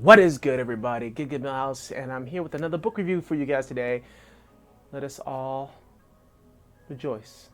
What is good, everybody? Good Mouse, and I'm here with another book review for you guys today. Let us all rejoice.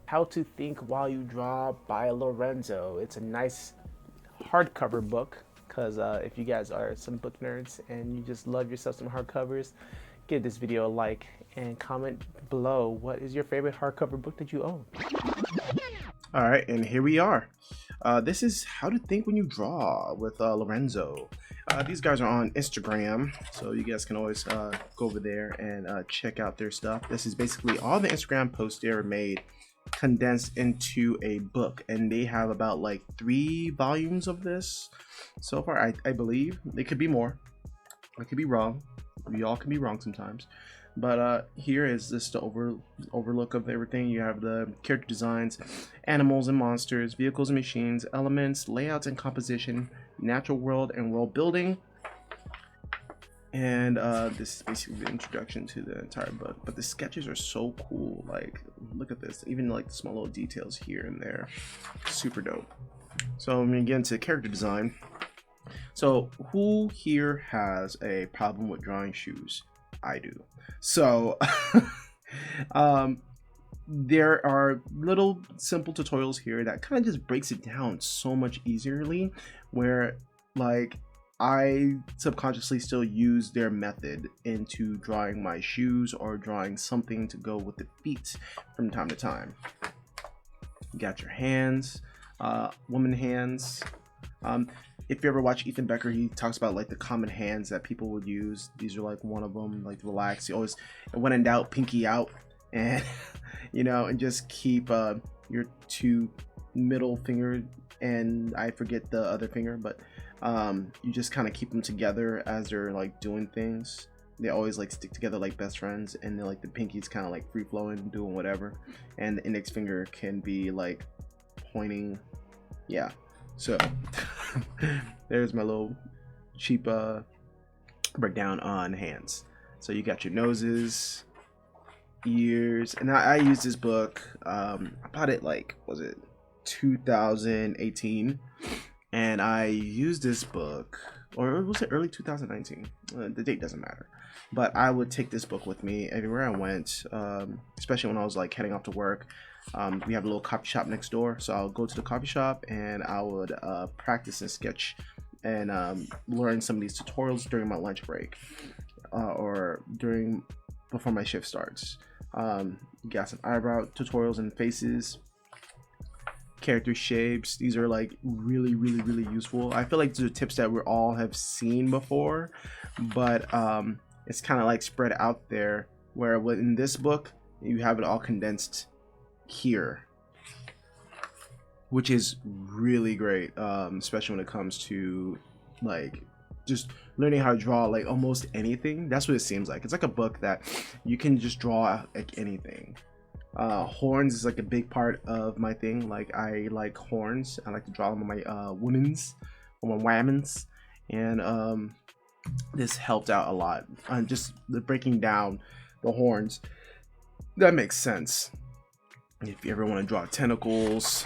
How to Think While You Draw by Lorenzo. It's a nice hardcover book because if you guys are some book nerds and you just love yourself some hardcovers, give this video a like and comment below what is your favorite hardcover book that you own. All right, and here we are. This is How to Think When You Draw with Lorenzo. These guys are on Instagram, so you guys can always go over there and check out their stuff. This is basically all the Instagram posts they ever made condensed into a book, and they have about like 3 volumes of this so far. I believe it could be more. I could be wrong. We all can be wrong sometimes. But here is just the overlook of everything. You have the character designs, animals and monsters, vehicles and machines, elements, layouts and composition, natural world and world building. And this is basically the introduction to the entire book. But the sketches are so cool. Like, look at this. Even like the small little details here and there. Super dope. So I'm gonna get into character design. So who here has a problem with drawing shoes? I do. So there are little simple tutorials here that kind of just breaks it down so much easily, where like I subconsciously still use their method into drawing my shoes or drawing something to go with the feet from time to time. You got your hands, woman hands. If you ever watch Ethan Becker, he talks about like the common hands that people would use. These are like one of them, like relax. You always, when in doubt, pinky out, and you know, and just keep your 2 middle finger, and I forget the other finger, but you just kind of keep them together as they're like doing things. They always like stick together like best friends, and then like the pinky's kind of like free flowing, doing whatever, and the index finger can be like pointing. Yeah. So there's my little cheap breakdown on hands. So you got your noses, ears, and I used this book. I bought it like, was it 2018? And I used this book, or was it early 2019? The date doesn't matter. But I would take this book with me everywhere I went, especially when I was like heading off to work. We have a little coffee shop next door, so I'll go to the coffee shop and I would practice and sketch and learn some of these tutorials during my lunch break or before my shift starts. Got some eyebrow tutorials and faces, character shapes. These are like really useful. I feel like these are tips that we all have seen before, but it's kind of like spread out there, where in this book you have it all condensed here, which is really great, especially when it comes to like just learning how to draw like almost anything. That's what it seems like. It's like a book that you can just draw like anything. Horns is like a big part of my thing. Like, I like horns. I like to draw them on my women's, on my whammons, and this helped out a lot. Just the breaking down the horns, that makes sense. If you ever want to draw tentacles,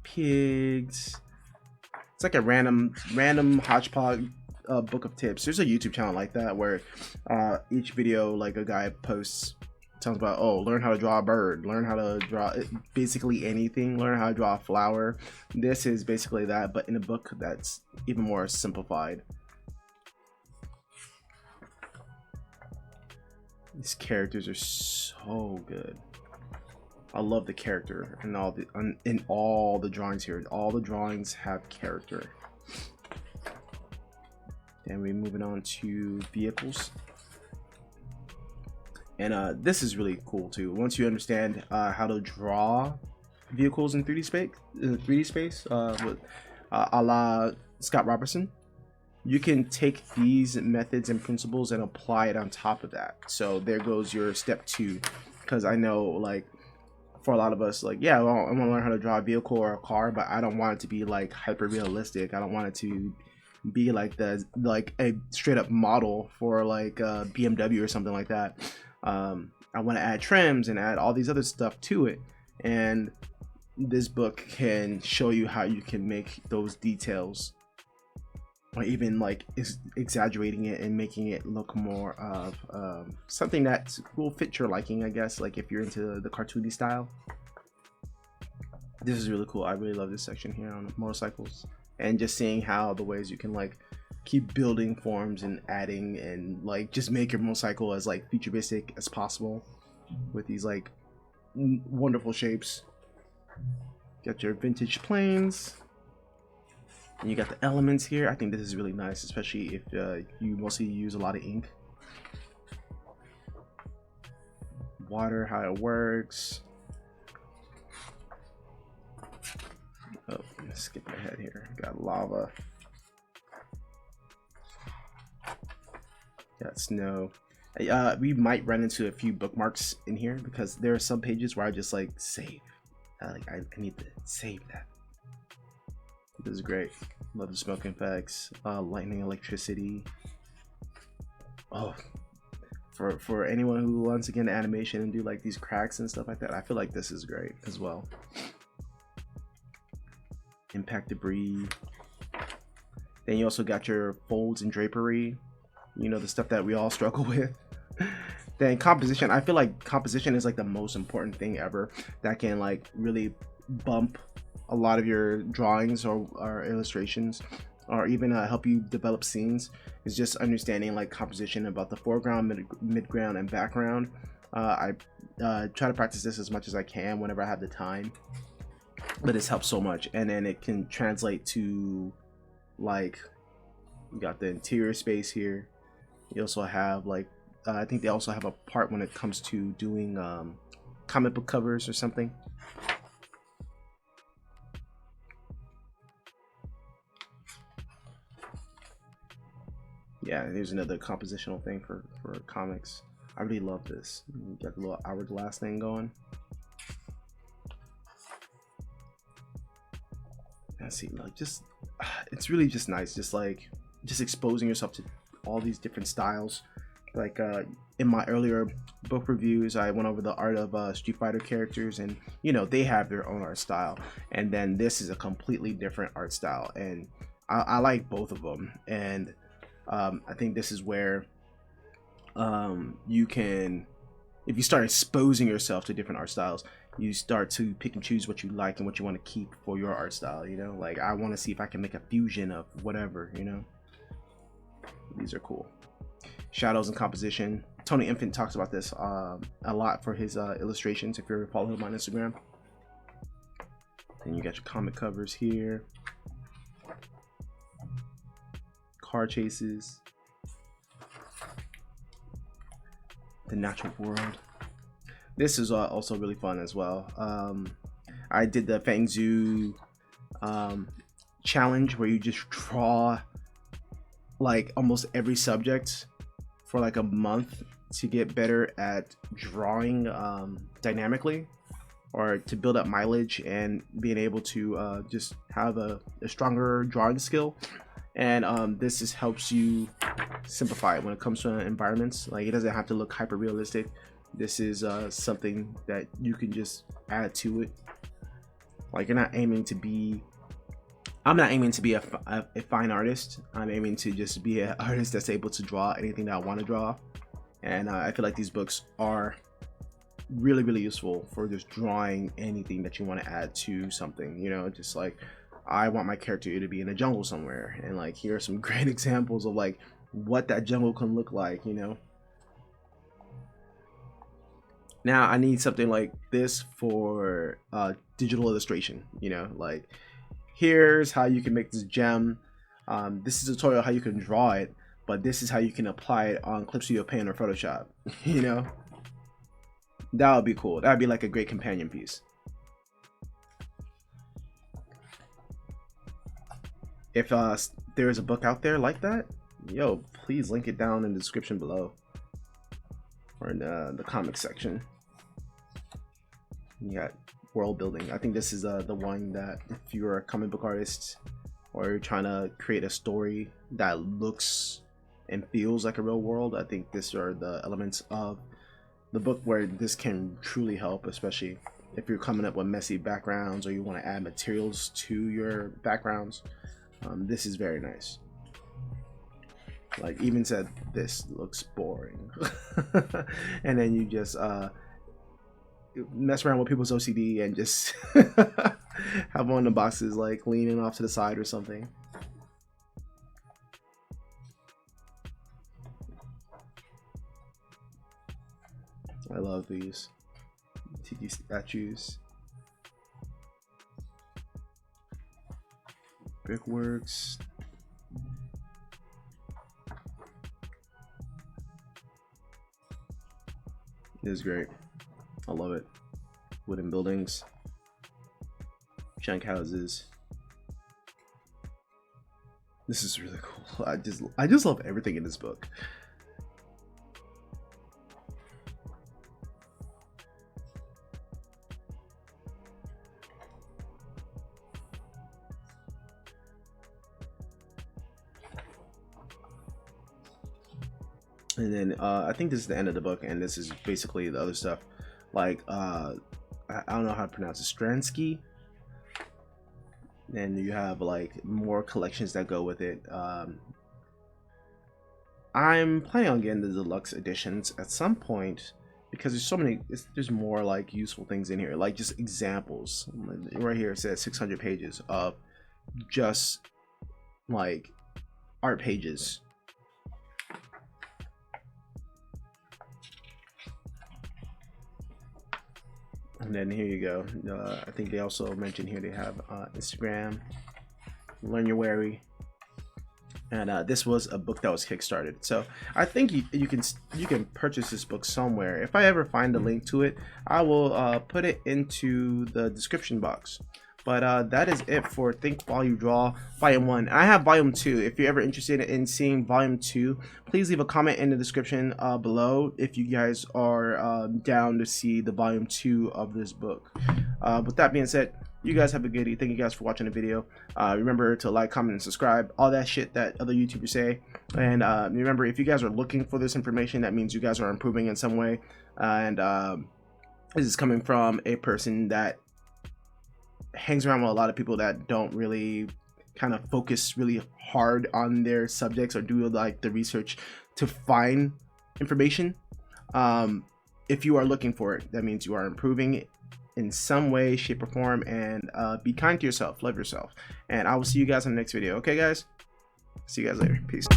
pigs, it's like a random hodgepodge book of tips. There's a YouTube channel like that where each video, like, a guy posts, talks about, oh, learn how to draw a bird, learn how to draw basically anything, learn how to draw a flower. This is basically that, but in a book that's even more simplified. These characters are so good. I love the character and all the drawings here. All the drawings have character. And we're moving on to vehicles. And this is really cool too. Once you understand how to draw vehicles in 3D space, with a la Scott Robertson, you can take these methods and principles and apply it on top of that. So there goes your step 2, because I know, like, for a lot of us, like, yeah, well, I want to learn how to draw a vehicle or a car, but I don't want it to be like hyper realistic. I don't want it to be like a straight up model for like a BMW or something like that. I want to add trims and add all these other stuff to it, and this book can show you how you can make those details or even like is exaggerating it and making it look more of something that will fit your liking, I guess. Like if you're into the cartoony style, this is really cool. I really love this section here on motorcycles, and just seeing how the ways you can like keep building forms and adding and like just make your motorcycle as like futuristic as possible with these like wonderful shapes. Got your vintage planes. And you got the elements here. I think this is really nice, especially if you mostly use a lot of ink. Water, how it works. Oh, let's skip ahead here. Got lava. Got snow. We might run into a few bookmarks in here because there are some pages where I just like save. I need to save that. This is great. Love the smoke effects, lightning, electricity. Oh, for anyone who wants to get into animation and do like these cracks and stuff like that, I feel like this is great as well. Impact debris. Then you also got your folds and drapery. You know, the stuff that we all struggle with. Then composition. I feel like composition is like the most important thing ever that can like really bump a lot of your drawings or illustrations, or even help you develop scenes. Is just understanding like composition about the foreground, midground, and background. I try to practice this as much as I can whenever I have the time, but this helps so much. And then it can translate to like, you got the interior space here. You also have like I think they also have a part when it comes to doing comic book covers or something. Yeah, here's another compositional thing for comics. I really love this. You got the little hourglass thing going. And see, like, just it's really just nice, just exposing yourself to all these different styles. Like in my earlier book reviews, I went over the art of Street Fighter characters, and you know, they have their own art style, and then this is a completely different art style, and I like both of them. And I think this is where you can, if you start exposing yourself to different art styles, you start to pick and choose what you like and what you want to keep for your art style. You know, like I want to see if I can make a fusion of whatever, you know. These are cool. Shadows and composition. Tony Infant talks about this a lot for his illustrations, if you're following him on Instagram. Then you got your comic covers here. Car chases. The natural world. This is also really fun as well. I did the Fang Zhu challenge where you just draw like almost every subject for like a month to get better at drawing dynamically, or to build up mileage and being able to just have a stronger drawing skill. And this just helps you simplify it when it comes to environments. Like, it doesn't have to look hyper realistic. This is something that you can just add to it. Like, you're not aiming to be, I'm not aiming to be a fine artist. I'm aiming to just be an artist that's able to draw anything that I want to draw. And I feel like these books are really, really useful for just drawing anything that you want to add to something. You know, just like, I want my character to be in a jungle somewhere, and like, here are some great examples of like what that jungle can look like, you know. Now I need something like this for digital illustration, you know, like here's how you can make this gem. This is a tutorial how you can draw it, but this is how you can apply it on Clip Studio Paint or Photoshop. You know, that would be cool. That would be like a great companion piece. If there's a book out there like that, yo, please link it down in the description below, or in the comic section. You got world building. I think this is the one that if you're a comic book artist or you're trying to create a story that looks and feels like a real world, I think these are the elements of the book where this can truly help, especially if you're coming up with messy backgrounds or you want to add materials to your backgrounds. This is very nice. Like even said, this looks boring. And then you just mess around with people's OCD and just have one of the boxes like leaning off to the side or something. I love these tiki statues. Brickworks. It is great. I love it. Wooden buildings, junk houses. This is really cool. I just love everything in this book. And then I think this is the end of the book, and this is basically the other stuff. Like I don't know how to pronounce it, Stransky. And you have like more collections that go with it. I'm planning on getting the deluxe editions at some point because there's so many. There's more like useful things in here, like just examples. Right here it says 600 pages of just like art pages. And then here you go. I think they also mentioned here they have Instagram, Learnery, and this was a book that was kickstarted. So I think you can purchase this book somewhere. If I ever find a link to it, I will put it into the description box. But that is it for Think While You Draw Volume 1. I have Volume 2. If you're ever interested in seeing Volume 2, please leave a comment in the description below if you guys are down to see the Volume 2 of this book. With that being said, you guys have a good day. Thank you guys for watching the video. Remember to like, comment, and subscribe. All that shit that other YouTubers say. And remember, if you guys are looking for this information, that means you guys are improving in some way. And this is coming from a person that hangs around with a lot of people that don't really kind of focus really hard on their subjects or do like the research to find information. If you are looking for it, that means you are improving in some way, shape, or form. And be kind to yourself, love yourself, and I will see you guys in the next video. Okay guys, see you guys later. Peace.